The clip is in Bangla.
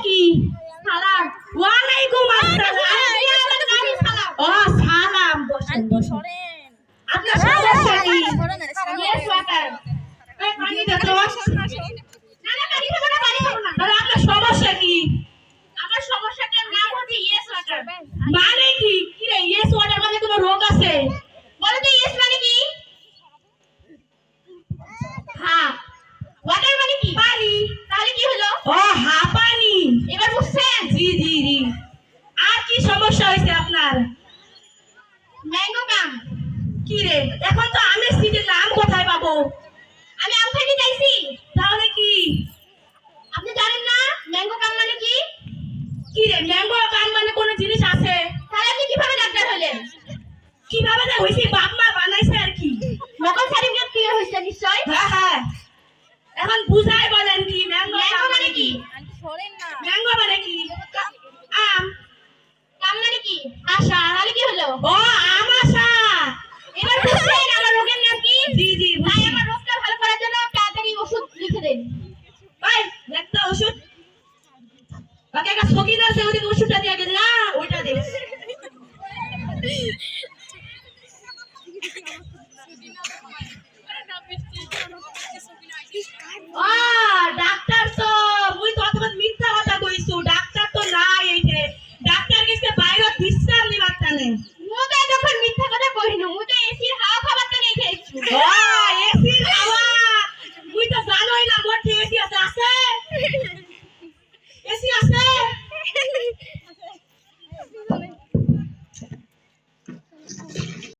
কি? সালাম। ওয়ালাইকুম আসসালাম। সালাম। ও সালাম, বসেন বসেন। আপনার সমস্যা কি? Yes water. এই পানি দে তো। না না পানি খাবো না, পানি খাবো না। তাহলে আপনার সমস্যা কি? আমার সমস্যাটার নাম হচ্ছে ইয়েস ওয়াটার। মানে কি? কি রে, ইয়েস ওয়াটার মানে কোনো রোগ আছে? বলো তো ইয়েস মানে কি? হ্যাঁ। ওয়াটার মানে কি? পানি। তাহলে কি হলো? ও হাঁপানি। এবার বুঝছেন? জি জি জি। আর কি সমস্যা হয়েছে আপনার? ম্যাঙ্গো কাম। কি রে, এখন তো আমের সিজন, আম কোথায় পাবো? আমি আম খাইতে চাইছি। তাহলে কি? আপনি জানেন না ম্যাঙ্গো কাম মানে কি? কি রে, ম্যাঙ্গো কাম মানে কোনো জিনিস আছে? তাহলে আপনি কিভাবে ডাক্তার হলেন? কিভাবে যে হইছে, বাপ মা বানাইছে আর কি। নকল সার্টিফিকেট ক্লিয়ার হয়েছে নিশ্চয়। হ্যাঁ হ্যাঁ। এখন বুঝাই বলেন কি ম্যাঙ্গো ম্যাঙ্গো মানে কি? ম্যাঙ্গো মানে কি? আম। কাম মানে কি? আশা। তাহলে কি হলো? ও আম আশা। এবার বুঝছেন আমার রোগের নাম কি? জি জি তাই বুঝছি। আমার রোগটা ভালো করার জন্য তাড়াতাড়ি ওষুধ লিখে দেন।